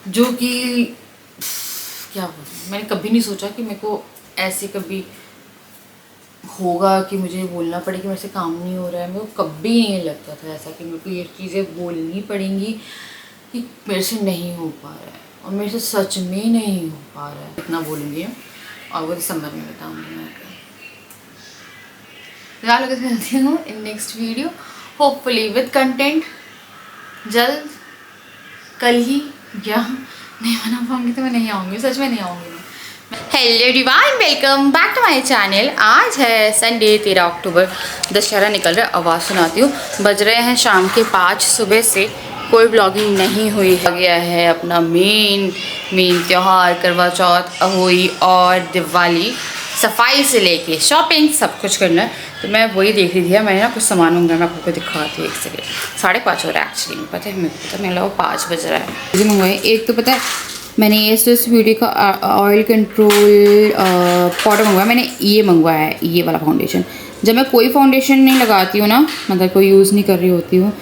जो कि क्या बोलूं, मैंने कभी नहीं सोचा कि मेरे को ऐसे कभी होगा कि मुझे बोलना पड़े कि मेरे से काम नहीं हो रहा है। मेरे को कभी नहीं लगता था ऐसा कि मेरे को ये चीज़ें बोलनी पड़ेंगी कि मेरे से नहीं हो पा रहा है, और मेरे से सच में नहीं हो पा रहा है। इतना बोलूँगी और वो दिसंबर में बताऊँगी मैं। फिलहाल अगर मिलती हूँ in next video, hopefully with content जल्द, कल ही। या नहीं बना पाऊँगी तो मैं नहीं आऊँगी, सच में नहीं आऊँगी। Hello everyone, welcome back to my channel. आज है संडे 13 अक्टूबर, दशहरा निकल रहा है। आवाज़ सुनाती हूँ, बज रहे हैं शाम के 5। सुबह से कोई ब्लॉगिंग नहीं हुई है। गया है अपना मेन त्यौहार करवा चौथ, अहोई और दिवाली। सफाई से लेके शॉपिंग सब कुछ करना है, तो मैं वही देख रही थी। मैंने ना कुछ सामान होंगे, मैं आपको दिखाती हूँ। एक सेकेंड, 5:30 हो रहा है एक्चुअली, पता है मेरे को, पता मेरा 5 बज रहा है। मुझे मंगवाए एक तो पता है, मैंने ये स्विस ब्यूटी का ऑयल कंट्रोल पाउडर मंगवाया। मैंने ये मंगवाया है, ये वाला फाउंडेशन। जब मैं कोई फाउंडेशन नहीं लगाती हूँ ना, मतलब कोई यूज़ नहीं कर रही होती हूँ,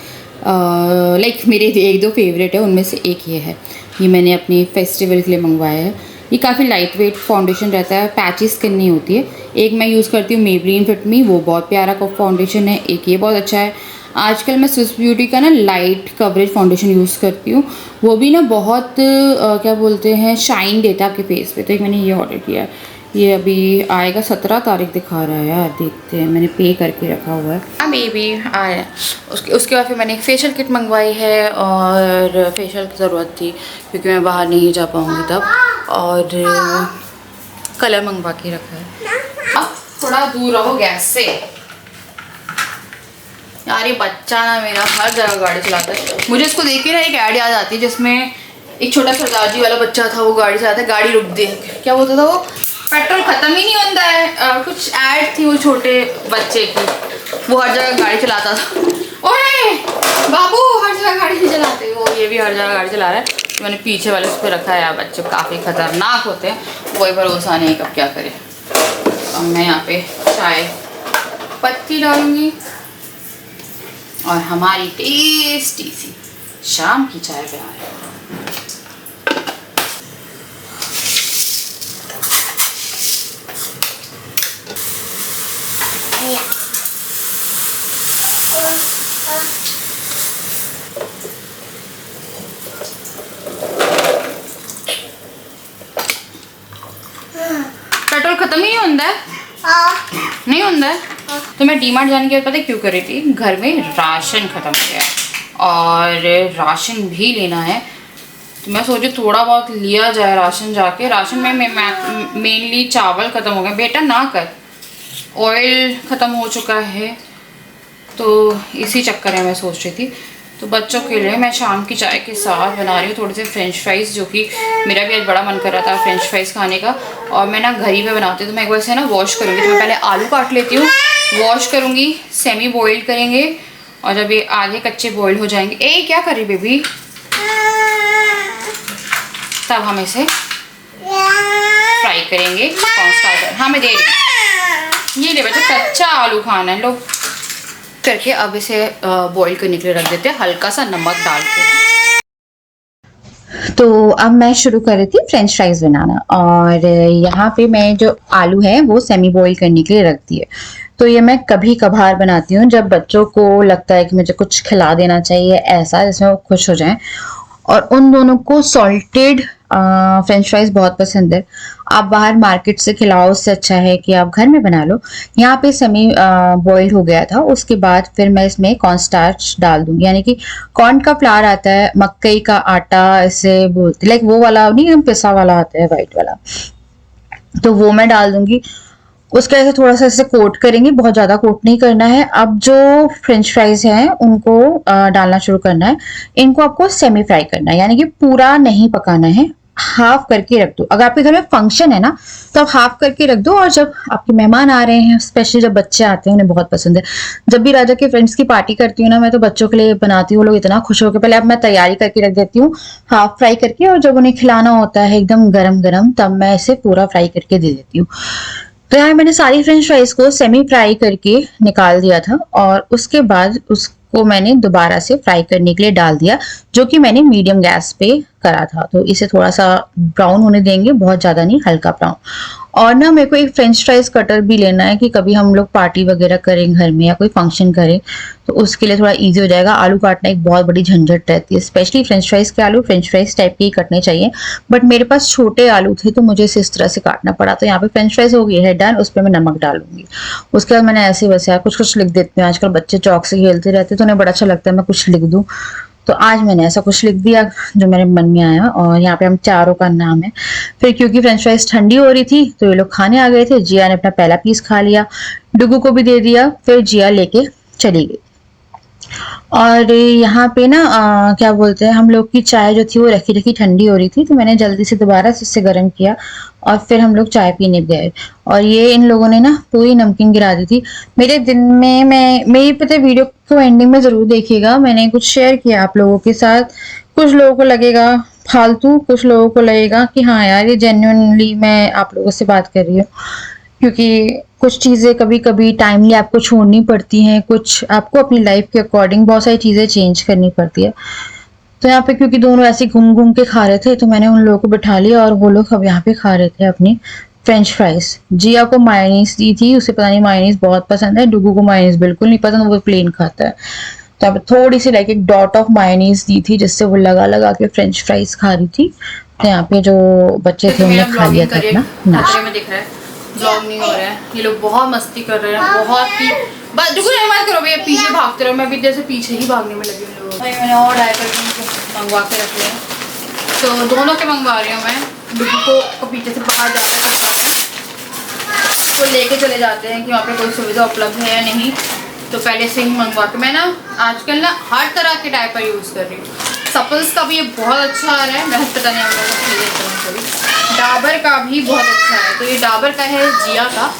लाइक मेरे 1-2 फेवरेट है, उनमें से एक ये है। ये मैंने अपनी फेस्टिवल के लिए मंगवाया है। ये काफ़ी लाइट वेट फाउंडेशन रहता है, पैची स्किन नहीं होती है। एक मैं यूज़ करती हूँ मेबलिन फिट मी, वो बहुत प्यारा फाउंडेशन है। एक ये बहुत अच्छा है। आजकल मैं स्विस ब्यूटी का ना लाइट कवरेज फाउंडेशन यूज़ करती हूँ, वो भी ना बहुत क्या बोलते हैं, शाइन देता है आपके फेस पे। तो एक मैंने ये ऑर्डर किया है, ये अभी आएगा 17 तारीख दिखा रहा है यार, देखते हैं। मैंने पे करके रखा हुआ है। हाँ बेबी आया। उसके बाद फिर मैंने एक फेशियल किट मंगवाई है, और फेशियल की ज़रूरत थी क्योंकि मैं बाहर नहीं जा पाऊँगी तब। और कलर मंगवा के रखा है। अब थोड़ा दूर रहो गैस से यार। ये बच्चा ना मेरा हर जगह गाड़ी चलाता है। मुझे इसको देख के ना एक ऐड याद आती है, जिसमें एक छोटा सरदार जी वाला बच्चा था, वो गाड़ी चलाता है, गाड़ी रुक दे, क्या बोलता था वो, पेट्रोल खत्म ही नहीं होता है। कुछ ऐड थी वो छोटे बच्चे की, वो हर जगह गाड़ी चलाता था। ओए बाबू, हर जगह गाड़ी नहीं चलाते वो, ये भी हर जगह गाड़ी चला रहा है। तो मैंने पीछे वाले उस पर रखा है यार, बच्चे काफ़ी खतरनाक होते हैं, कोई भरोसा नहीं कब क्या करे। अब मैं यहाँ पे चाय पत्ती डालूंगी और हमारी टेस्टी सी शाम की चाय बना रहे हैं। पेट्रोल खत्म ही नहीं होता है, नहीं होता है। तो मैं डीमार्ट जाने के बाद पता है क्यों कर रही थी, घर में राशन ख़त्म हो गया है और राशन भी लेना है। तो मैं सोची थोड़ा बहुत लिया जाए राशन जाके। राशन में मेनली चावल ख़त्म हो गया। बेटा ना कर, ऑयल ख़त्म हो चुका है, तो इसी चक्कर में मैं सोच रही थी। तो बच्चों के लिए मैं शाम की चाय के साथ बना रही हूँ थोड़े से फ्रेंच फ्राइज़, जो कि मेरा भी आज बड़ा मन कर रहा था फ्रेंच फ्राइज़ खाने का। और मैं ना घर ही पे बनाती हूँ, तो मैं एक बार से ना वॉश करूँगी। तो मैं पहले आलू काट लेती हूँ, वॉश करूँगी, सेमी बॉयल करेंगे, और जब ये आधे कच्चे बॉयल हो जाएंगे, ए क्या कर रही बेबी, तब हम इसे फ्राई करेंगे। हाँ मैं दे रही हूँ, ये ले बच्चा, कच्चा आलू खाना है, लो करके। अब इसे बॉईल करने के लिए रख देते हैं, हल्का सा नमक डाल के। तो अब मैं शुरू कर रही थी फ्रेंच फ्राइज बनाना, और यहाँ पे मैं जो आलू है वो सेमी बॉईल करने के लिए रख दिए। तो ये मैं कभी कभार बनाती हूँ, जब बच्चों को लगता है कि मुझे कुछ खिला देना चाहिए ऐसा, जिसमें वो खुश हो जाएं। और उन दोनों को सॉल्टेड फ्रेंच फ्राइज बहुत पसंद है। आप बाहर मार्केट से खिलाओ, उससे अच्छा है कि आप घर में बना लो। यहाँ पे सेमी बॉइल्ड हो गया था, उसके बाद फिर मैं इसमें कॉर्न स्टार्च डाल दूंगी, यानी कि कॉर्न का फ्लावर आता है, मकई का आटा इसे बोलते, लाइक वो वाला नहीं, पिसा वाला आता है वाइट वाला, तो वो मैं डाल दूंगी। उसके ऐसे थोड़ा सा इसे कोट करेंगे, बहुत ज़्यादा कोट नहीं करना है। अब जो फ्रेंच फ्राइज हैं उनको डालना शुरू करना है। इनको आपको सेमी फ्राई करना है, यानी कि पूरा नहीं पकाना है, हाफ करके रख दो। अगर आपके घर में फंक्शन है ना, तो आप हाफ करके रख दो, और जब आपके मेहमान आ रहे हैं, स्पेशली जब बच्चे आते हैं, उन्हें बहुत पसंद है। जब भी राजा के फ्रेंड्स की पार्टी करती हूँ ना मैं, तो बच्चों के लिए बनाती हूँ, वो लोग इतना खुश होकर, पहले अब मैं तैयारी करके रख देती हूँ हाफ फ्राई करके, और जब उन्हें खिलाना होता है एकदम गरम गरम, तब मैं इसे पूरा फ्राई करके दे देती हूँ। तो यहाँ मैंने सारी फ्रेंच फ्राइज को सेमी फ्राई करके निकाल दिया था, और उसके बाद को मैंने दोबारा से फ्राई करने के लिए डाल दिया, जो कि मैंने मीडियम गैस पे करा था। तो इसे थोड़ा सा ब्राउन होने देंगे, बहुत ज़्यादा नहीं, हल्का ब्राउन। और ना मेरे को एक फ्रेंच फ्राइज कटर भी लेना है कि कभी हम लोग पार्टी वगैरह करें घर में या कोई फंक्शन करें तो उसके लिए थोड़ा इजी हो जाएगा। आलू काटना एक बहुत बड़ी झंझट रहती है, स्पेशली फ्रेंच फ्राइज के आलू फ्रेंच फ्राइज टाइप के ही कटने चाहिए। बट मेरे पास छोटे आलू थे तो मुझे इस तरह से काटना पड़ा। तो यहाँ पे फ्रेंच फ्राइज हो गई है डन, उस पर मैं नमक डालूंगी। उसके बाद मैंने ऐसे वैसे यार कुछ कुछ लिख देती हूँ, आजकल बच्चे चौक से खेलते रहते तो उन्हें बड़ा अच्छा लगता है मैं कुछ लिख दूँ। तो आज मैंने ऐसा कुछ लिख दिया जो मेरे मन में आया। और यहाँ पे हम चारों का नाम है। फिर क्योंकि फ्रेंच फ्राइज ठंडी हो रही थी तो ये लोग खाने आ गए थे। जिया ने अपना पहला पीस खा लिया, डुगू को भी दे दिया, फिर जिया लेके चली गई। और यहाँ पे ना क्या बोलते हैं, हम लोग की चाय जो थी वो रखी रखी ठंडी हो रही थी तो मैंने जल्दी से दोबारा से इसे गर्म किया और फिर हम लोग चाय पीने गए। और ये इन लोगों ने ना पूरी नमकीन गिरा दी थी मेरे दिन में। मैं मेरी पता वीडियो को एंडिंग में जरूर देखिएगा, मैंने कुछ शेयर किया आप लोगों के साथ। कुछ लोगों को लगेगा फालतू, कुछ लोगों को लगेगा कि हाँ यार ये जेन्युइनली मैं आप लोगों से बात कर रही हूँ, क्योंकि कुछ चीज़ें कभी कभी टाइमली आपको छोड़नी पड़ती हैं, कुछ आपको अपनी लाइफ के अकॉर्डिंग बहुत सारी चीज़ें चेंज करनी पड़ती है। तो यहाँ पे क्योंकि दोनों ऐसे घूम घूम के खा रहे थे तो मैंने उन लोगों को बिठा लिया और वो लोग अब यहाँ पे खा रहे थे अपनी फ्रेंच फ्राइज। जिया को मायोनीज दी थी, उसे पता नहीं मायोनीज बहुत पसंद है, डुगू को मायोनीज बिल्कुल नहीं पसंद, वो प्लेन खाता है। तो यहाँ पे थोड़ी सी लाइक एक डॉट ऑफ मायोनीज दी थी जिससे वो लगा लगा के फ्रेंच फ्राइज खा रही थी। तो यहाँ पे जो बच्चे थे उन्होंने खा लिया था अपना नाश्ता। ब्लॉग नहीं हो रहा है, ये लोग बहुत मस्ती कर रहे हैं, बहुत ही बस डुगू मत करो भैया, पीछे भागते रहो। मैं भी जैसे पीछे ही भागने में लगी हूँ लोगों। मैंने और डायपर मंगवा के रख लिया, तो दोनों के मंगवा रही हूँ मैं। डुगू को पीछे से बाहर जाकर तो लेके चले जाते हैं कि वहाँ पे कोई सुविधा उपलब्ध है या नहीं, तो पहले से ही मंगवा के। मैं ना आजकल ना हर तरह के डायपर यूज़ कर रही हूँ। सपल्स का भी ये बहुत अच्छा आ रहा है, मैं पता नहीं आप लोगों को खरीदे कभी। डाबर का भी बहुत अच्छा है, तो ये डाबर का है जिया का,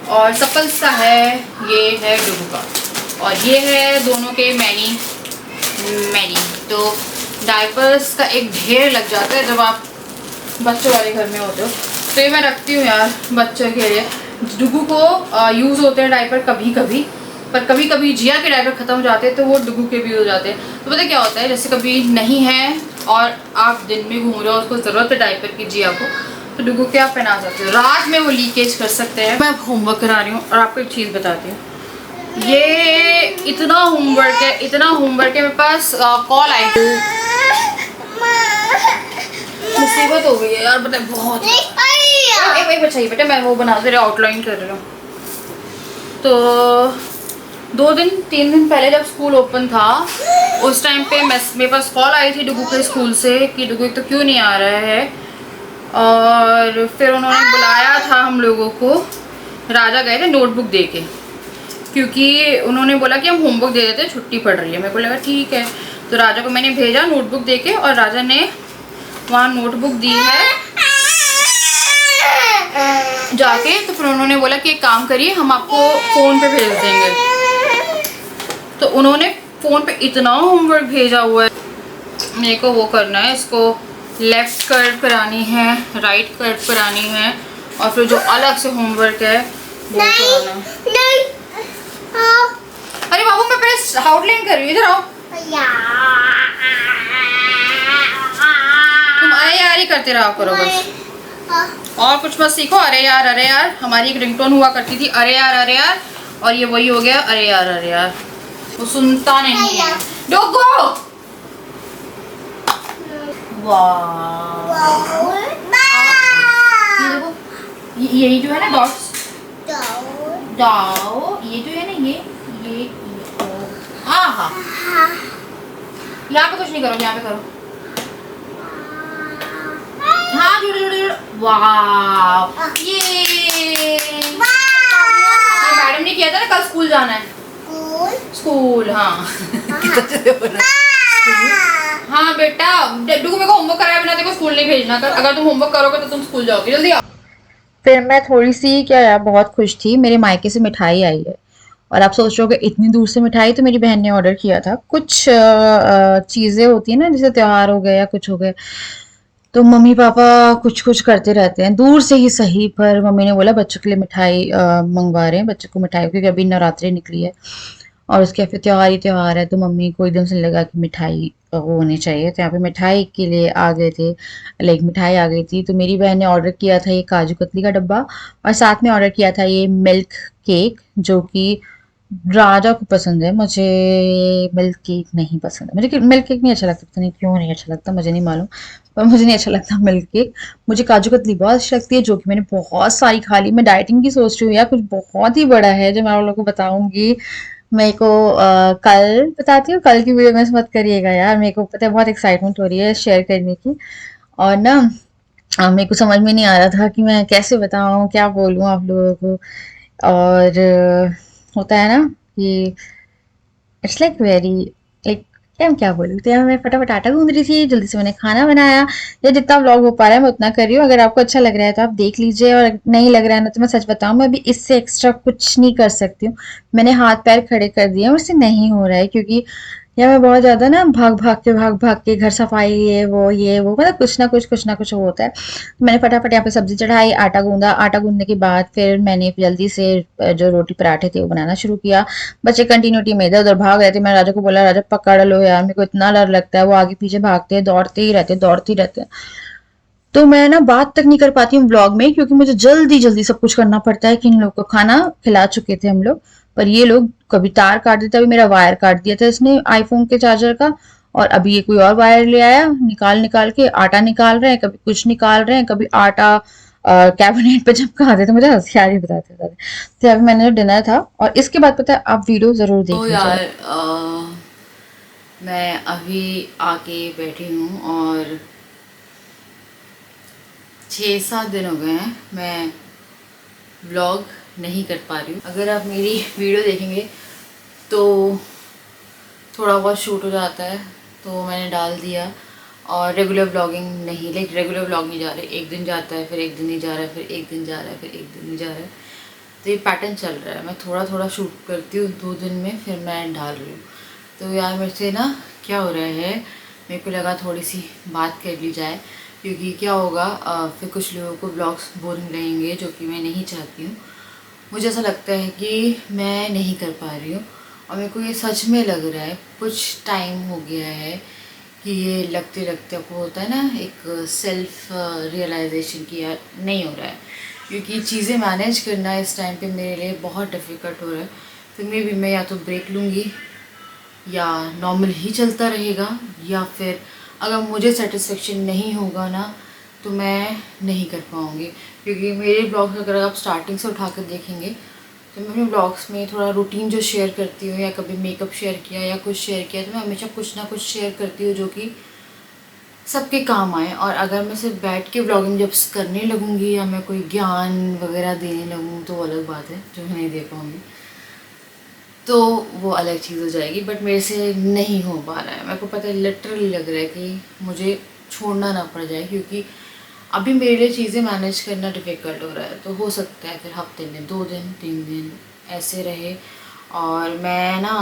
और सपल्स का है ये है डुगू का, और ये है दोनों के मैनी। तो डायपर्स का एक ढेर लग जाता है जब आप बच्चों वाले घर में होते हो। तो ये मैं रखती हूँ यार बच्चों के लिए। डुगू को यूज़ होते हैं डायपर कभी कभी, पर कभी कभी जिया के डायपर ख़त्म हो जाते हैं तो वो डुगू के भी हो जाते हैं। तो पता क्या होता है, जैसे कभी नहीं है और आप दिन में घूम रहे हो, उसको ज़रूरत है डायपर की जिया को, तो डुगू के आप पहना सकते हो, रात में वो लीकेज कर सकते हैं। मैं होमवर्क करा रही हूँ और आपको एक चीज़ बताती हूँ, ये इतना होमवर्क है, इतना होमवर्क है। मेरे पास कॉल आई, मुसीबत हो गई है यार, पता है बहुत। एक बच्चा ही बेटा, मैं वो बना दे रही, आउटलाइन कर रही हूँ। तो 2-3 दिन पहले जब स्कूल ओपन था उस टाइम पे मेरे पास कॉल आई थी डुगू के स्कूल से कि डुगू तो क्यों नहीं आ रहा है। और फिर उन्होंने बुलाया था हम लोगों को, राजा गए थे नोटबुक दे के, क्योंकि उन्होंने बोला कि हम होमवर्क दे देते, छुट्टी पड़ रही है। मेरे को लगा ठीक है, तो राजा को मैंने भेजा नोटबुक दे के, और राजा ने वहाँ नोटबुक दी है जाके। तो फिर उन्होंने बोला कि एक काम करिए, हम आपको फ़ोन पे भेज देंगे। तो उन्होंने फ़ोन पे इतना होमवर्क भेजा हुआ है, मेरे को वो करना है, इसको लेफ़्ट कर्व करानी है, राइट कर्व करानी है, और फिर जो अलग से होमवर्क है वो कराना है। अरे बाबू मैं पहले आउटलाइन कर रही हूँ, इधर आओ। तुम अरे यार ही करते रहा करो बस, और कुछ मत सीखो। अरे यार हमारी एक रिंगटोन हुआ करती थी, अरे यार, और ये वही हो गया, अरे यार। वो सुनता नहीं है। डोगो वाह, यही जो है ना डॉट्स, डाओ, ये जो है ना ये हाँ, यहाँ पे कुछ नहीं करो, यहाँ पे करो। हाँ जुड़ वाह, ये मैडम ने किया था ना, कल स्कूल जाना है। स्कूल हाँ हाँ बेटा, डुगू मेरे को होमवर्क कराया बिना तेरे को स्कूल नहीं भेजना कर, अगर तुम होमवर्क करोगे तो तुम स्कूल जाओगे, जल्दी आओ। फिर मैं थोड़ी सी क्या यार बहुत खुश थी, मेरे मायके से मिठाई आई है। और आप सोच रहे हो कि इतनी दूर से मिठाई, तो मेरी बहन ने ऑर्डर किया था। कुछ चीज़ें होती है ना, जैसे त्योहार हो गया या कुछ हो गया, तो मम्मी पापा कुछ कुछ करते रहते हैं दूर से ही सही। पर मम्मी ने बोला बच्चों के लिए मिठाई मंगवा रहे हैं, बच्चों को मिठाई, क्योंकि अभी नवरात्रि निकली है। और उसके फिर त्योहार ही त्योहार है, तो मम्मी को एकदम से लगा कि मिठाई वो होनी चाहिए, तो यहाँ पे मिठाई के लिए आ गए थे। लाइक मिठाई आ गई थी, तो मेरी बहन ने ऑर्डर किया था ये काजू कतली का डब्बा, और साथ में ऑर्डर किया था ये मिल्क केक, जो कि राजा को पसंद है। मुझे मिल्क केक नहीं पसंद है, मुझे मिल्क केक नहीं अच्छा लगता, पता नहीं क्यों नहीं अच्छा लगता, मुझे नहीं मालूम, पर मुझे नहीं अच्छा लगता मिल्क केक। मुझे काजू कतली बहुत अच्छी लगती है, जो कि मैंने बहुत सारी खा ली। मैं डाइटिंग की सोच रही हूँ यार, कुछ बहुत ही बड़ा है जो मैं आप लोगों को बताऊंगी। मेरे को कल बताती हूँ, कल की वीडियो में से मत करिएगा यार, मेरे को पता है बहुत एक्साइटमेंट हो रही है शेयर करने की। और ना मेरे को समझ में नहीं आ रहा था कि मैं कैसे बताऊँ, क्या बोलूँ आप लोगों को। और होता है ना कि इट्स लाइक वेरी लाइक क्या बोलूँ, तो यार मैं फटाफट आटा गूंद रही थी, जल्दी से मैंने खाना बनाया। या जितना व्लॉग हो पा रहा है मैं उतना कर रही हूँ, अगर आपको अच्छा लग रहा है तो आप देख लीजिए, और नहीं लग रहा है ना तो मैं सच बताऊँ, मैं अभी इससे एक्स्ट्रा कुछ नहीं कर सकती हूँ। मैंने हाथ पैर खड़े कर दिए हैं, मुझसे नहीं हो रहा है, क्योंकि यार मैं बहुत ज्यादा ना भाग भाग के घर सफाई, ये वो मतलब कुछ ना कुछ होता है। मैंने फटाफट यहाँ पे सब्जी चढ़ाई, आटा गूंदा, आटा गूंदने के बाद फिर मैंने जल्दी से जो रोटी पराठे थे वो बनाना शुरू किया। बच्चे कंटिन्यूटी में इधर उधर भाग रहे थे, मैंने राजा को बोला राजा पकड़ लो यार, मेरे को इतना डर लगता है, वो आगे पीछे भागते हैं, दौड़ते ही रहते हैं। तो मैं ना बात तक नहीं कर पाती हूँ ब्लॉग में, क्योंकि मुझे जल्दी जल्दी सब कुछ करना पड़ता है, कि इन लोग को खाना खिला चुके थे हम लोग, पर ये लोग कभी तार काट देता, अभी मेरा वायर काट दिया था इसने आईफोन के चार्जर का, और अभी ये कोई और वायर ले आया, निकाल निकाल के आटा निकाल रहे हैं, कभी कुछ निकाल रहे हैं, कभी आटा कैबिनेट पे चिपका देते, मुझे हंसी आ रही बताते बताते। तो अभी मैंने जो डिनर था, और इसके बाद पता है आप वीडियो जरूर तो देख लीजिएगा। यार मैं अभी आके बैठी हूँ और 6-7 दिन हो गए हैं मैं व्लॉग नहीं कर पा रही हूँ। अगर आप मेरी वीडियो देखेंगे तो थोड़ा बहुत शूट हो जाता है, तो मैंने डाल दिया। और रेगुलर व्लॉगिंग नहीं, लाइक रेगुलर व्लॉग नहीं जा रहे, एक दिन जाता है फिर एक दिन नहीं जा रहा है, फिर एक दिन जा रहा है फिर एक दिन नहीं जा रहा है, तो ये पैटर्न चल रहा है। मैं थोड़ा थोड़ा शूट करती हूँ 2 दिन में, फिर मैं डाल रही हूँ। तो यार मेरे से ना क्या हो रहा है, मेरे को लगा थोड़ी सी बात कर ली जाए, क्योंकि क्या होगा फिर कुछ लोगों को ब्लॉग्स बोरिंग रहेंगे, जो कि मैं नहीं चाहती हूँ। मुझे ऐसा लगता है कि मैं नहीं कर पा रही हूँ, और मेरे को ये सच में लग रहा है, कुछ टाइम हो गया है कि ये लगते लगते आपको होता है ना एक सेल्फ रियलाइजेशन कि यार नहीं हो रहा है, क्योंकि चीज़ें मैनेज करना इस टाइम पे मेरे लिए बहुत डिफ़िकल्ट हो रहा है। तो मे भी मैं या तो ब्रेक लूँगी, या नॉर्मल ही चलता रहेगा, या फिर अगर मुझे सेटिस्फेक्शन नहीं होगा ना तो मैं नहीं कर पाऊँगी। क्योंकि मेरे ब्लॉग्स अगर आप स्टार्टिंग से उठा कर देखेंगे तो मैं अपने ब्लॉग्स में थोड़ा रूटीन जो शेयर करती हूँ, या कभी मेकअप शेयर किया या कुछ शेयर किया, तो मैं हमेशा कुछ ना कुछ शेयर करती हूँ जो कि सबके काम आए। और अगर मैं सिर्फ बैठ के व्लॉगिंग जब करने लगूँगी, या मैं कोई ज्ञान वगैरह देने लगूँ, तो वो अलग बात है जो मैं नहीं दे पाऊँगी, तो वो अलग चीज़ हो जाएगी। बट मेरे से नहीं हो पा रहा है, मेरे को पता है, लिटरली लग रहा है कि मुझे छोड़ना ना पड़ जाए, क्योंकि अभी मेरे लिए चीज़ें मैनेज करना डिफ़िकल्ट हो रहा है। तो हो सकता है फिर हफ्ते में 2 दिन 3 दिन ऐसे रहे, और मैं ना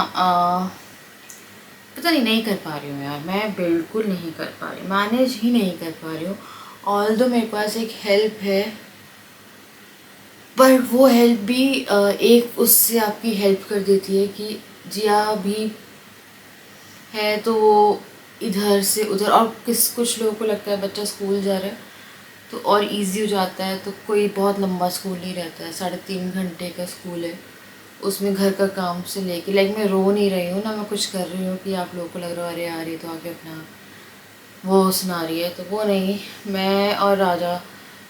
पता नहीं कर पा रही हूँ यार, मैं बिल्कुल नहीं कर पा रही, मैनेज ही नहीं कर पा रही हूँ। ऑल्दो मेरे पास एक हेल्प है, पर वो हेल्प भी एक उससे आपकी हेल्प कर देती है कि जिया भी है तो वो इधर से उधर। और कुछ लोगों को लगता है बच्चा स्कूल जा रहा है तो और इजी हो जाता है, तो कोई बहुत लंबा स्कूल नहीं रहता है, 3.5 घंटे का स्कूल है, उसमें घर का काम से लेके, लाइक मैं रो नहीं रही हूँ ना, मैं कुछ कर रही हूँ कि आप लोगों को लग रहा है अरे यार ये तो आके अपना वो सुना रही है, तो वो नहीं। मैं और राजा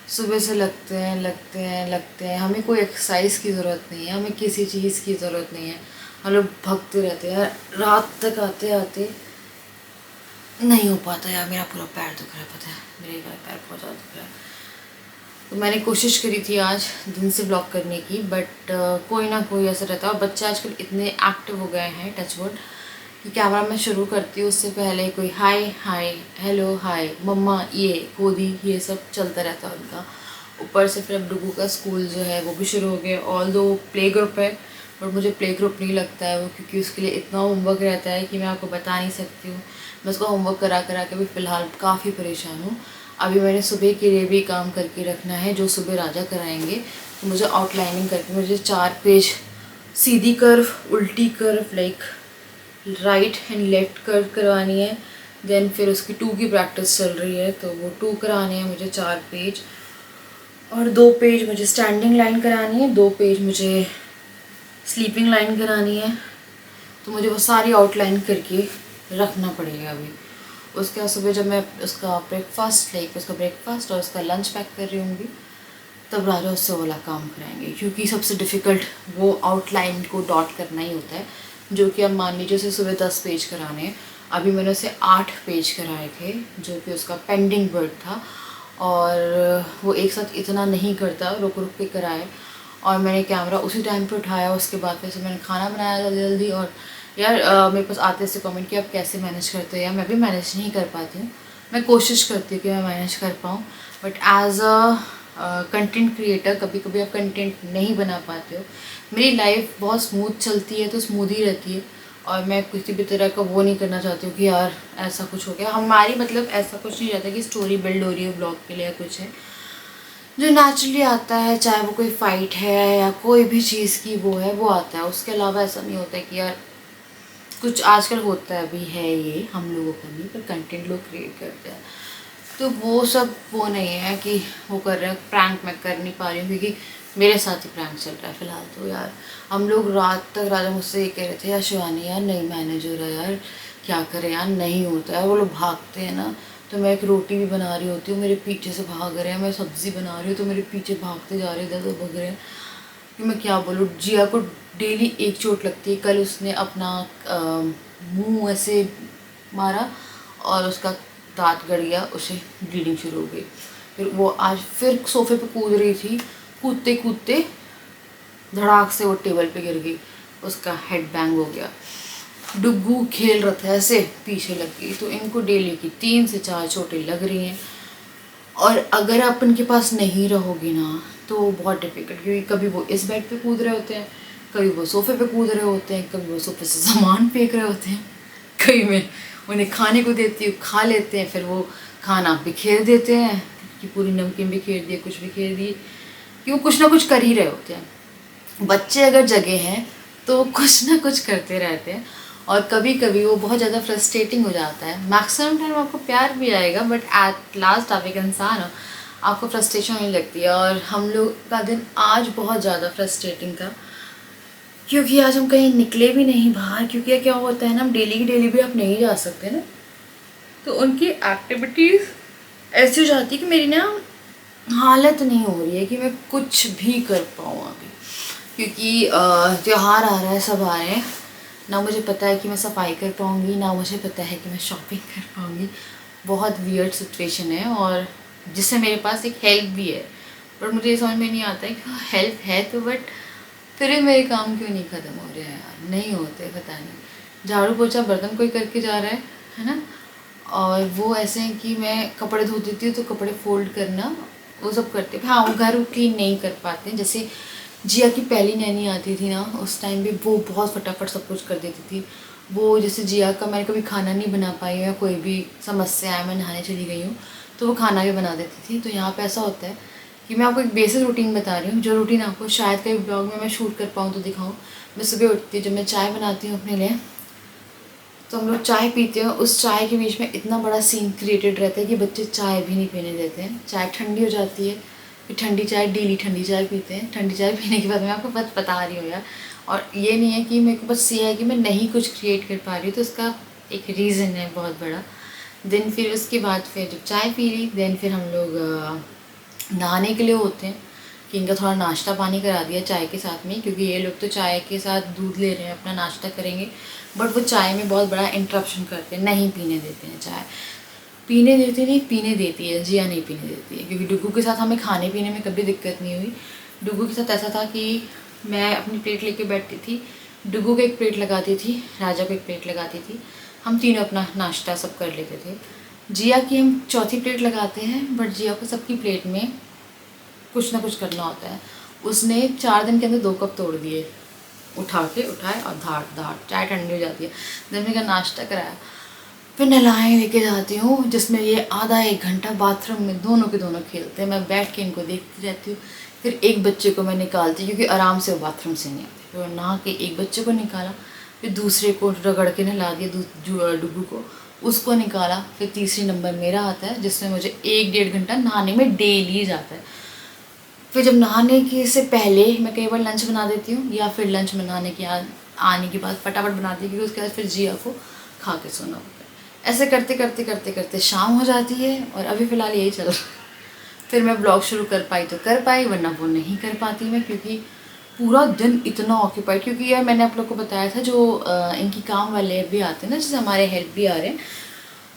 सुबह से लगते हैं, हमें कोई एक्सरसाइज की ज़रूरत नहीं है, हमें किसी चीज़ की ज़रूरत नहीं है, हम लोग भगते रहते हैं रात तक, आते आते नहीं हो पाता यार। मेरा पूरा पैर दुख रहा है, पता है, मेरे पैर बहुत ज़्यादा दुख रहा है। तो मैंने कोशिश करी थी आज दिन से ब्लॉग करने की, बट कोई ना कोई ऐसा रहता है। और बच्चे आजकल इतने एक्टिव हो गए हैं, टच वुड, कि कैमरा मैं शुरू करती हूँ उससे पहले कोई हाय हाय हेलो हाय मम्मा ये गोदी ये सब चलता रहता है उनका। ऊपर से फिर अब डुगू का स्कूल जो है वो भी शुरू हो गया, ऑल दो प्ले ग्रुप है, बट मुझे प्ले ग्रुप नहीं लगता है वो, क्योंकि उसके लिए इतना होमवर्क रहता है कि मैं आपको बता नहीं सकती हूँ। मैं उसका होमवर्क करा करा के भी फ़िलहाल काफ़ी परेशान हूँ। अभी मैंने सुबह के लिए भी काम करके रखना है, जो सुबह राजा कराएंगे, तो मुझे आउटलाइनिंग करके मुझे 4 पेज सीधी कर्व, उल्टी curve, like right and left curve करवानी है। देन फिर उसकी 2 की प्रैक्टिस चल रही है, तो वो 2 कराने हैं मुझे 4 पेज, और 2 पेज मुझे स्टैंडिंग लाइन करानी है, 2 पेज मुझे स्लीपिंग लाइन करानी है। तो मुझे वो सारी आउटलाइन करके रखना पड़ेगा अभी। उसके बाद सुबह जब मैं उसका ब्रेकफास्ट और उसका लंच पैक कर रही होंगी, तब राजा उससे वाला काम कराएंगे, क्योंकि सबसे डिफ़िकल्ट वो आउटलाइन को डॉट करना ही होता है, जो कि अब मान लीजिए उसे सुबह 10 पेज कराने हैं। अभी मैंने उसे 8 पेज कराए थे, जो कि उसका पेंडिंग वर्क था, और वो एक साथ इतना नहीं करता, रुक रुक के कराए। और मैंने कैमरा उसी टाइम पे उठाया, उसके बाद फिर से मैंने खाना बनाया जल्दी जल्दी। और यार मेरे पास आते से कमेंट किया आप कैसे मैनेज करते हो, यार मैं भी मैनेज नहीं कर पाती हूँ। मैं कोशिश करती हूँ कि मैं मैनेज कर पाऊँ, but as a content creator कभी कभी आप कंटेंट नहीं बना पाते हो। मेरी लाइफ बहुत स्मूथ चलती है तो स्मूथ ही रहती है, और मैं किसी भी तरह का वो नहीं करना चाहती हूँ कि यार ऐसा कुछ हो गया हमारी, मतलब ऐसा कुछ नहीं रहता कि स्टोरी बिल्ड हो रही है ब्लॉग के लिए या कुछ है। जो नेचुरली आता है, चाहे वो कोई फाइट है या कोई भी चीज़ की वो है, वो आता है। उसके अलावा ऐसा नहीं होता है कि यार कुछ आजकल होता है, अभी है ये हम लोगों का नहीं, पर कंटेंट लोग क्रिएट करते हैं, तो वो सब वो नहीं है कि वो कर रहे हैं। प्रैंक मैं कर नहीं पा रही हूँ क्योंकि मेरे साथ ही प्रैंक चल रहा है फ़िलहाल। तो यार हम लोग रात तक राजा मुझसे ये कह रहे थे, यार शिवानी यार नहीं मैनेज हो रहा यार, क्या करें यार, नहीं होता है। वो लोग भागते हैं ना, तो मैं एक रोटी भी बना रही होती हूँ, मेरे पीछे से भाग रहे हैं, मैं सब्ज़ी बना रही हूँ तो मेरे पीछे भागते जा रहे हैं, इधर उधर भाग रहे हैं कि मैं क्या बोलूँ। जिया को डेली एक चोट लगती है। कल उसने अपना मुंह ऐसे मारा और उसका दांत गड़ गया, उसे ब्लीडिंग शुरू हो गई। फिर वो आज फिर सोफे पे कूद रही थी, कूदते कूदते धड़ाक से वो टेबल पे गिर गई, उसका हेड बैंग हो गया। डुग्गू खेल रहा था ऐसे, पीछे लग गई। तो इनको डेली की 3 से 4 चोटें लग रही हैं, और अगर आप इनके पास नहीं रहोगी ना तो बहुत डिफिकल्ट, क्योंकि कभी वो इस बेड पे कूद रहे होते हैं, कभी वो सोफे पे कूद रहे होते हैं, कभी वो सोफे से सामान फेंक रहे होते हैं, कभी मैं उन्हें खाने को देती हूँ, खा लेते हैं, फिर वो खाना बिखेर देते हैं कि पूरी नमकीन बिखेर दिए, कुछ बिखेर दिए, कि वो कुछ ना कुछ कर ही रहे होते हैं। बच्चे अगर जगह हैं तो कुछ ना कुछ करते रहते हैं, और कभी कभी वो बहुत ज़्यादा फ्रस्ट्रेटिंग हो जाता है। मैक्सिमम टाइम आपको प्यार भी आएगा, बट एट लास्ट आप एक इंसान हो, आपको फ्रस्ट्रेशन होने लगती है। और हम लोग का दिन आज बहुत ज़्यादा फ्रस्ट्रेटिंग था, क्योंकि आज हम कहीं निकले भी नहीं बाहर, क्योंकि क्या होता है ना, हम डेली की डेली भी आप नहीं जा सकते ना, तो उनकी एक्टिविटीज़ ऐसी हो जाती है कि मेरी ना हालत नहीं हो रही है कि मैं कुछ भी कर पाऊँ अभी, क्योंकि त्यौहार आ रहा है, सब आ रहे हैं। ना मुझे पता है कि मैं सफाई कर पाऊँगी, ना मुझे पता है कि मैं शॉपिंग कर पाऊँगी। बहुत वियर्ड सिचुएशन है, और जिससे मेरे पास एक हेल्प भी है, बट मुझे ये समझ में नहीं आता है कि हेल्प है तो, बट फिर भी मेरे काम क्यों नहीं ख़त्म हो रहे हैं यार, नहीं होते, पता नहीं। झाड़ू पोछा बर्तन कोई करके जा रहा है ना, और वो ऐसे हैं कि मैं कपड़े धो देती हूँ तो कपड़े फोल्ड करना वो सब करते हैं। हाँ, वो घर क्लीन नहीं कर पाते। जैसे जिया की पहली नैनी आती थी ना, उस टाइम भी वो बहुत फटाफट सब कुछ कर देती थी। वो जैसे जिया का मैंने कभी खाना नहीं बना पाई या कोई भी समस्या है, मैं नहाने चली गई हूँ तो वो खाना भी बना देती थी। तो यहाँ पे ऐसा होता है कि मैं आपको एक बेसिक रूटीन बता रही हूँ, जो रूटीन आपको शायद कई ब्लॉग में मैं शूट कर पाऊँ तो दिखाऊँ। मैं सुबह उठती हूँ, जब मैं चाय बनाती हूँ अपने लिए, तो हम लोग चाय पीते हैं, उस चाय के बीच में इतना बड़ा सीन क्रिएटेड रहता है कि बच्चे चाय भी नहीं पीने देते हैं। चाय ठंडी हो जाती है, फिर ठंडी चाय, डेली ठंडी चाय पीते हैं। ठंडी चाय पीने के बाद मैं आपको बस बता रही हूँ यार, और ये नहीं है कि मेरे को बस ये है कि मैं नहीं कुछ क्रिएट कर पा रही हूँ, तो उसका एक रीज़न है बहुत बड़ा। देन फिर उसके बाद फिर जब चाय पी ली, देन फिर हम लोग नहाने के लिए होते हैं कि इनका थोड़ा नाश्ता पानी करा दिया चाय के साथ में, क्योंकि ये लोग तो चाय के साथ दूध ले रहे हैं, अपना नाश्ता करेंगे, बट वो चाय में बहुत बड़ा इंटरप्शन करते हैं, नहीं पीने देते हैं चाय। पीने देते नहीं, पीने देती है, जिया नहीं पीने देती है, क्योंकि डुग्गू के साथ हमें खाने पीने में कभी दिक्कत नहीं हुई। डुग्गू के साथ ऐसा था कि मैं अपनी प्लेट लेके बैठती थी, डुग्गू को एक प्लेट लगाती थी, राजा को एक प्लेट लगाती थी, हम तीनों अपना नाश्ता सब कर लेते थे। जिया की हम चौथी प्लेट लगाते हैं, बट जिया को सबकी प्लेट में कुछ ना कुछ करना होता है। उसने 4 दिन के अंदर 2 कप तोड़ दिए, उठाए और धाड़ चाय ठंडी हो जाती है। दिन में का नाश्ता कराया, फिर नहलाएँ लेके जाती हूँ, जिसमें ये आधा 1 घंटा बाथरूम में दोनों के दोनों खेलते हैं। मैं बैठ के इनको देखती रहती हूँ। फिर एक बच्चे को मैं निकालती हूँ, क्योंकि आराम से वो बाथरूम से नहीं आते। फिर नहा के एक बच्चे को निकाला, फिर दूसरे को रगड़ के नहला दिया, डुग्गू को, उसको निकाला। फिर तीसरी नंबर मेरा आता है, जिसमें मुझे 1-1.5 घंटा नहाने में डेली जाता है। फिर जब नहाने के से पहले मैं कई बार लंच बना देती हूँ, या फिर लंच बनाने के आने के बाद फटाफट बनाती हूँ, क्योंकि उसके बाद फिर जिया को खा के सोना होता है। ऐसे करते करते करते करते शाम हो जाती है, और अभी फ़िलहाल यही चल रहा है। फिर मैं ब्लॉग शुरू कर पाई तो कर पाई, वरना वो नहीं कर पाती मैं, क्योंकि पूरा दिन इतना ऑक्यूपाइड। क्योंकि यार मैंने आप लोग को बताया था, जो इनकी काम वाले भी आते हैं ना, जैसे हमारे हेल्प भी आ रहे हैं,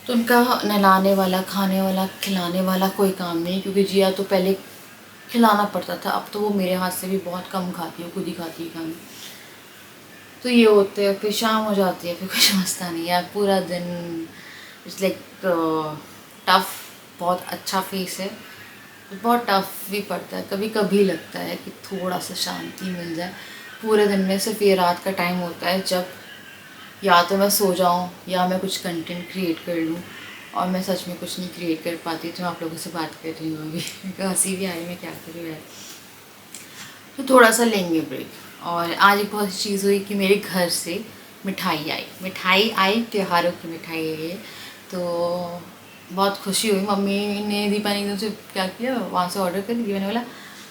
तो उनका नहलाने वाला, खाने वाला, खिलाने वाला कोई काम नहीं। क्योंकि जिया तो पहले खिलाना पड़ता था, अब तो वो मेरे हाथ से भी बहुत कम खाती है, खुद ही खाती है खाना। तो ये होते हैं, फिर शाम हो जाती है, फिर कुछ समझता नहीं यार, पूरा दिन इट्स लाइक टफ। बहुत अच्छा फेस है, बहुत टफ भी पड़ता है। कभी कभी लगता है कि थोड़ा सा शांति मिल जाए। पूरे दिन में सिर्फ ये रात का टाइम होता है, जब या तो मैं सो जाऊँ या मैं कुछ कंटेंट क्रिएट कर लूँ, और मैं सच में कुछ नहीं क्रिएट कर पाती। तो मैं आप लोगों से बात कर रही हूँ अभी, हंसी भी आ रही, मैं क्या कर रही हूँ यार। तो थोड़ा सा लेंगे ब्रेक। और आज एक बहुत सी चीज़ हुई कि मेरे घर से मिठाई आई, त्योहारों की मिठाई है ये। तो बहुत खुशी हुई। मम्मी ने दीपानी ने उसे क्या किया, वहाँ से ऑर्डर कर दिया। मैंने बोला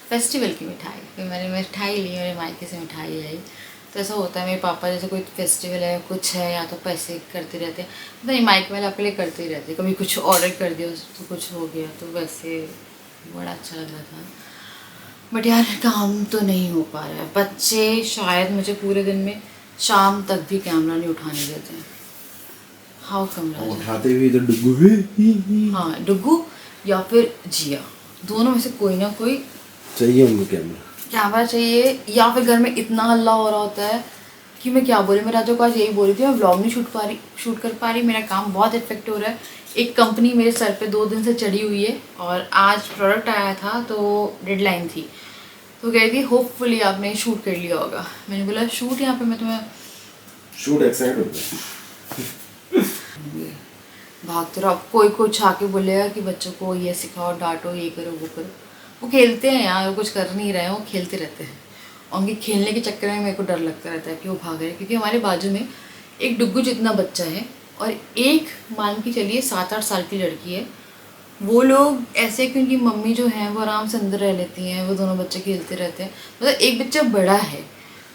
फेस्टिवल की मिठाई, फिर मैंने मिठाई ली, मेरे मायके से मिठाई आई। तो ऐसा होता है, मेरे पापा जैसे कोई फेस्टिवल है, कुछ है, या तो पैसे करते रहते हैं, पता नहीं मायके वाले आपके लिए करते ही रहते। कभी कुछ ऑर्डर कर दिया तो कुछ हो गया, तो वैसे बड़ा अच्छा लग रहा था। बट यार काम तो नहीं हो पा रहा है। बच्चे शायद मुझे पूरे दिन में शाम तक भी कैमरा नहीं उठाने देते हैं। हाउ कम राजा? उठाते भी तो डुग्गू भी। हाँ, डुग्गू या फिर जिया, दोनों में से कोई ना कोई चाहिए उनको कैमरा चाहिए। या फिर घर में इतना हल्ला हो रहा होता है कि मैं क्या बोलूँ। मैं राजा को आज यही बोल रही थी, मैं व्लॉग नहीं शूट कर पा रही। मेरा काम बहुत इफेक्ट हो रहा है। एक कंपनी मेरे सर पे 2 दिन से चढ़ी हुई है, और आज प्रोडक्ट आया था तो डेडलाइन थी, तो कह रही थी होपफुली आपने शूट कर लिया होगा। मैंने बोला शूट यहाँ पे मैं तुम्हें शूट एक्साइट हो गया। भागते रहो। कोई कुछ आके बोलेगा कि बच्चों को ये सिखाओ, डांटो, ये करो, वो करो। वो खेलते हैं यार, वो कुछ कर नहीं रहे हैं, वो खेलते रहते हैं। और उनके खेलने के चक्कर में मेरे को डर लगता रहता है कि वो भाग रहे हैं। क्योंकि हमारे बाजू में एक डुग्गू जितना बच्चा है, और एक मान के चलिए 7-8 साल की लड़की है। वो लोग ऐसे, क्योंकि मम्मी जो है वो आराम से अंदर रह लेती हैं, वो दोनों बच्चे खेलते रहते हैं। मतलब एक बच्चा बड़ा है,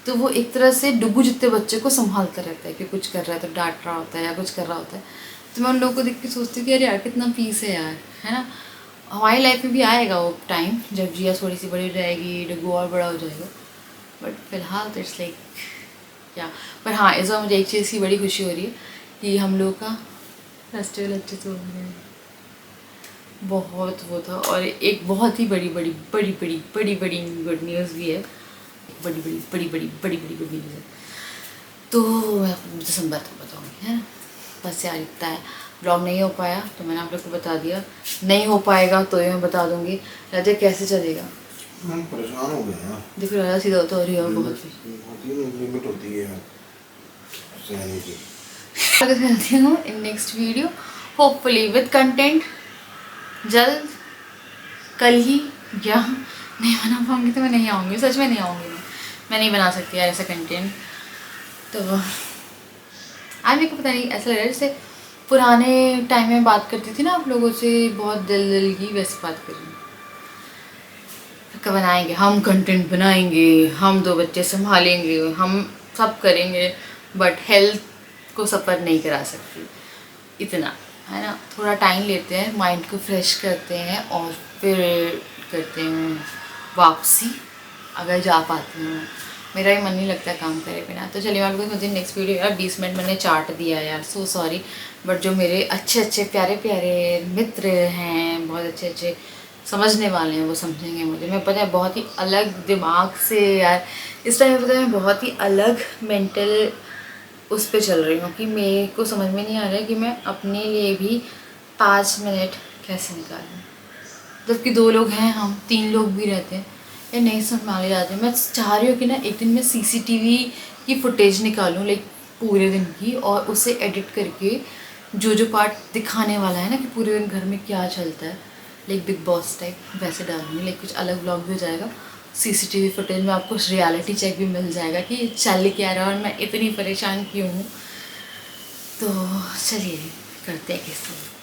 तो वो एक तरह से डुग्गू जितने बच्चे को संभालता रहता है कि कुछ कर रहा है तो डांट रहा होता है, या कुछ कर रहा होता है। तो मैं उन लोगों को देख के सोचती हूँ कि अरे यार कितना पीस है यार, है ना। हमारी लाइफ में भी आएगा वो टाइम जब जिया थोड़ी सी बड़ी रहेगी, डुग्गू और बड़ा हो जाएगा। बट फिलहाल तो इट्स लाइक क्या। पर हाँ, इस बार मुझे एक चीज़ की बड़ी खुशी हो रही है कि हम लोग का फेस्टिवल अच्छे से हो गया है। बहुत वो था। और एक बहुत ही बड़ी बड़ी बड़ी बड़ी बड़ी बड़ी गुड न्यूज़ भी है। बड़ी बड़ी बड़ी बड़ी बड़ी बड़ी गुड न्यूज़ है, तो मैं आपको दिसंबर तक बताऊँगी, है ना। बस यार इतना है। ब्लॉग नहीं हो पाया तो मैंने आप लोग को बता दिया, नहीं हो पाएगा तो ये मैं बता दूँगी। राजा कैसे चलेगा, हम परेशान हो गए यार। देखो राजा सीधा होता हो रही है, और बहुत लिमिट होती है यार सहने की। अगर मिलती हूँ in next video, hopefully with content. जल्द, कल ही, या नहीं बना पाऊँगी तो मैं नहीं आऊँगी, सच में नहीं आऊँगी। मैं नहीं बना सकती यार ऐसा कंटेंट। तो आज मेरे को पता नहीं, ऐसा लग रहा है जैसे पुराने टाइम में बात करती थी ना आप लोगों से, बहुत दिल की, वैसे बात कर रही हूँ। कब बनाएंगे हम कंटेंट, बनाएंगे हम, 2 बच्चे संभालेंगे हम, सब करेंगे, बट हेल्थ को सफ़र नहीं करा सकती इतना, है ना। थोड़ा टाइम लेते हैं, माइंड को फ्रेश करते हैं, और फिर करते हैं वापसी, अगर जा पाती हूँ। मेरा ही मन नहीं लगता काम करे बिना। तो चलिए मैं आपको मुझे नेक्स्ट वीडियो, यार 20 मिनट मैंने चार्ट दिया यार, सो सॉरी। बट जो मेरे अच्छे अच्छे प्यारे प्यारे मित्र हैं, बहुत अच्छे अच्छे समझने वाले हैं, वो समझेंगे मुझे। मैं पता है बहुत ही अलग दिमाग से यार इस टाइम पता है मैं बहुत ही अलग मेंटल उस पे चल रही हूँ, कि मेरे को समझ में नहीं आ रहा है कि मैं अपने लिए भी 5 मिनट कैसे निकालूँ। जबकि 2 लोग हैं, हम 3 लोग भी रहते हैं, ये नहीं संभाले जाते। मैं चाह रही हूँ कि ना एक दिन मैं CCTV की फुटेज निकालूँ, लाइक पूरे दिन की, और उसे एडिट करके जो जो पार्ट दिखाने वाला है ना कि पूरे दिन घर में क्या चलता है, लाइक बिग बॉस टाइप वैसे डालूंगी। लाइक कुछ अलग व्लॉग भी हो जाएगा, सीसीटीवी फुटेज में आपको रियलिटी चेक भी मिल जाएगा कि चल क्या रहा है और मैं इतनी परेशान क्यों हूँ। तो चलिए करते हैं किसी